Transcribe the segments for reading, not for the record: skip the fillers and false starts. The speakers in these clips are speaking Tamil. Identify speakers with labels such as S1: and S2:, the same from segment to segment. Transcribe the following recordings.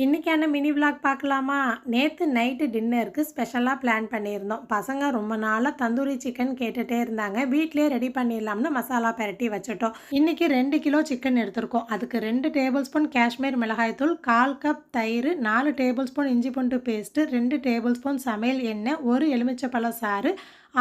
S1: இன்றைக்கான மினி விலாக் பார்க்கலாமா? நேற்று நைட்டு டின்னருக்கு ஸ்பெஷலாக பிளான் பண்ணியிருந்தோம். பசங்க ரொம்ப நாளாக தந்தூரி சிக்கன் கேட்டுகிட்டே இருந்தாங்க. வீட்டிலே ரெடி பண்ணிடலாம்னு மசாலா பெரட்டி வச்சுட்டோம். இன்றைக்கி 2 கிலோ சிக்கன் எடுத்திருக்கோம். அதுக்கு 2 டேபிள் ஸ்பூன் காஷ்மீர் மிளகாய்த்தூள், 1/4 கப் தயிர், 4 டேபிள் ஸ்பூன் இஞ்சி பூண்டு பேஸ்ட்டு, 2 டேபிள் ஸ்பூன் சமையல் எண்ணெய், 1 எலுமிச்சப்பழம் சாறு,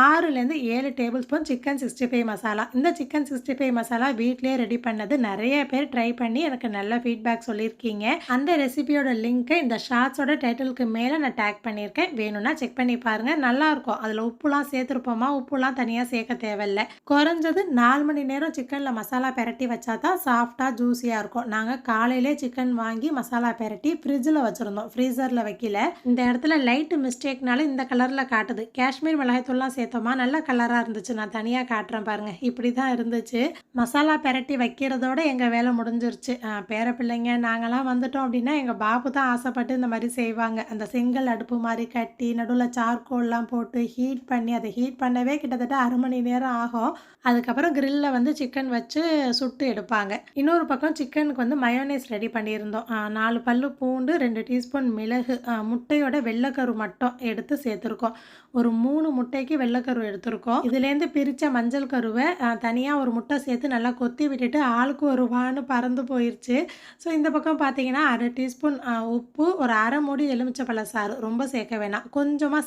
S1: 6லேருந்து 7 டேபிள் ஸ்பூன் சிக்கன் 65 மசாலா. இந்த சிக்கன் 65 மசாலா வீட்டிலே ரெடி பண்ணது. நிறைய பேர் ட்ரை பண்ணி எனக்கு நல்ல ஃபீட்பேக் சொல்லியிருக்கீங்க. அந்த ரெசிபியோட லிங்க்கை இந்த ஷார்ட்ஸோட டைட்டிலுக்கு மேலே நான் டேக் பண்ணியிருக்கேன். வேணும்னா செக் பண்ணி பாருங்கள். நல்லாயிருக்கும். அதில் உப்புலாம் சேர்த்துருப்போமா, உப்புலாம் தனியாக சேர்க்க தேவையில்லை. குறைஞ்சது 4 மணி நேரம் சிக்கனில் மசாலா பெரட்டி வச்சா தான் சாஃப்டாக ஜூஸியாக இருக்கும். நாங்கள் காலையிலே சிக்கன் வாங்கி மசாலா பெரட்டி ஃப்ரிட்ஜில் வச்சுருந்தோம், ஃப்ரீசரில் வைக்கல. இந்த இடத்துல லைட்டு மிஸ்டேக்னால இந்த கலரில் காட்டுது. காஷ்மீர் மிளகாய்த்தூள்லாம் சேர்த்தோமா, நல்ல கலராக இருந்துச்சு. நான் தனியாக காட்டுறேன் பாருங்கள். இப்படி தான் இருந்துச்சு. மசாலா பெரட்டி வைக்கிறதோட எங்கள் வேலை முடிஞ்சிருச்சு. பேர பிள்ளைங்க நாங்களாம் வந்துட்டோம் அப்படின்னா எங்கள் பாபு தான் ஆசைப்பட்டு இந்த மாதிரி செய்வாங்க. அந்த செங்கல் அடுப்பு மாதிரி கட்டி நடுவில் சார்கோல்லாம் போட்டு ஹீட் பண்ணி, அதை ஹீட் பண்ணவே கிட்டத்தட்ட 1/2 மணி நேரம் ஆகும். அதுக்கப்புறம் கிரில்லில் வந்து சிக்கன் வச்சு சுட்டு எடுப்பாங்க. இன்னொரு பக்கம் சிக்கனுக்கு வந்து மயோனைஸ் ரெடி பண்ணியிருந்தோம். 4 பல்லு பூண்டு, 2 டீஸ்பூன் மிளகு, முட்டையோட வெள்ளைக்கரு மட்டும் எடுத்து சேர்த்துருக்கோம். ஒரு 3 முட்டைக்கு வெள்ளைக்கரு எடுத்திருக்கோம். இதுலேருந்து பிரித்த மஞ்சள் கருவை தனியாக ஒரு முட்டை சேர்த்து நல்லா கொத்தி விட்டுட்டு ஆளுக்கு ஒரு வான்னு பறந்து போயிடுச்சு. ஸோ இந்த பக்கம் பார்த்தீங்கன்னா 1/2 டீஸ்பூன் உப்பு, ஒரு 1/2 மூடி எலுமிச்சப்பழ சாறு, ரொம்ப சேர்க்க வேணாம். கொஞ்சமாக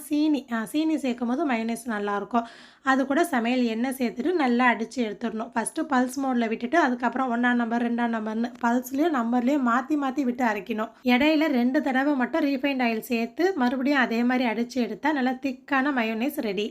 S1: சீனி சேர்க்கும் போது மயோனைஸ் நல்லாயிருக்கும். அது கூட சமையல் எண்ணெய் சேர்த்துட்டு நல்லா அடித்து எடுத்துடணும். ஃபஸ்ட்டு பல்ஸ் மோடில் விட்டுட்டு அதுக்கப்புறம் 1ஆம் நம்பர் 2ஆம் நம்பர்னு பல்ஸ்லேயும் நம்பர்லேயும் மாற்றி விட்டு அரைக்கணும். இடையில 2 தடவை மட்டும் ரீஃபைண்ட் ஆயில் சேர்த்து மறுபடியும் அதே மாதிரி அடித்து எடுத்தால் நல்லா திக்கான மயோனைஸ் ரெடி.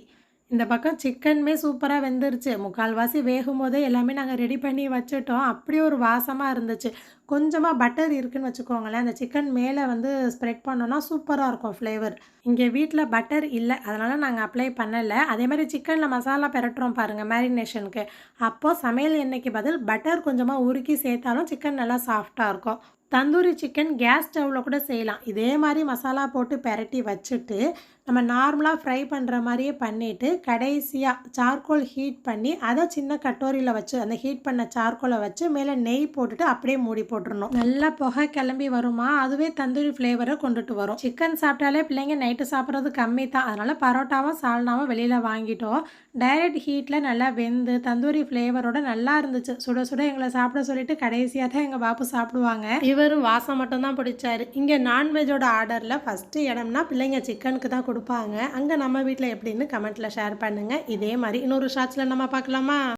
S1: இந்த பக்கம் சிக்கனுமே சூப்பராக வெந்துருச்சு. முக்கால்வாசி வேகும் போதே எல்லாமே நாங்கள் ரெடி பண்ணி வச்சுட்டோம். அப்படியே ஒரு வாசமாக இருந்துச்சு. கொஞ்சமாக பட்டர் இருக்குதுன்னு வச்சுக்கோங்களேன், அந்த சிக்கன் மேலே வந்து ஸ்ப்ரெட் பண்ணோன்னா சூப்பராக இருக்கும் ஃப்ளேவர். இங்கே வீட்டில் பட்டர் இல்லை, அதனால் நாங்கள் அப்ளை பண்ணலை. அதே மாதிரி சிக்கனில் மசாலா பெரட்டுறோம் பாருங்கள் மேரினேஷனுக்கு, அப்போது சமையல் எண்ணெய்க்கு பதில் பட்டர் கொஞ்சமாக உருக்கி சேர்த்தாலும் சிக்கன் நல்லா சாஃப்டாக இருக்கும். தந்தூரி சிக்கன் கேஸ் ஸ்டவ்வில் கூட செய்யலாம். இதே மாதிரி மசாலா போட்டு பெரட்டி வச்சுட்டு நம்ம நார்மலாக ஃப்ரை பண்ணுற மாதிரியே பண்ணிவிட்டு கடைசியாக சார்கோல் ஹீட் பண்ணி அதை சின்ன கட்டோரியில் வச்சு அந்த ஹீட் பண்ண சார்கோலை வச்சு மேலே நெய் போட்டுட்டு அப்படியே மூடி போட்டுடணும். நல்லா புகை கிளம்பி வருமா, அதுவே தந்தூரி ஃப்ளேவரை கொண்டுட்டு வரும். சிக்கன் சாப்பிட்டாலே பிள்ளைங்க நைட்டு சாப்பிட்றது கம்மி தான். அதனால் பரோட்டாவும் சால்னாவும் வெளியில் வாங்கிட்டோம். டைரக்ட் ஹீட்டில் நல்லா வெந்து தந்தூரி ஃப்ளேவரோட நல்லா இருந்துச்சு. சுட சுட எங்களை சாப்பிட சொல்லிட்டு கடைசியாக தான் எங்கள் பாப்பு சாப்பிடுவாங்க. இவரும் வாசம் மட்டும்தான் பிடிச்சாரு. இங்கே நான்வெஜ்ஜோட ஆர்டரில் ஃபஸ்ட்டு இடம்னா பிள்ளைங்க சிக்கனுக்கு தான் கொடுப்பாங்க. அங்கே நம்ம வீட்டில் எப்படின்னு கமெண்ட்டில் ஷேர் பண்ணுங்கள். இதே மாதிரி இன்னொரு ஷார்ட்ஸில் நம்ம பார்க்கலாமா?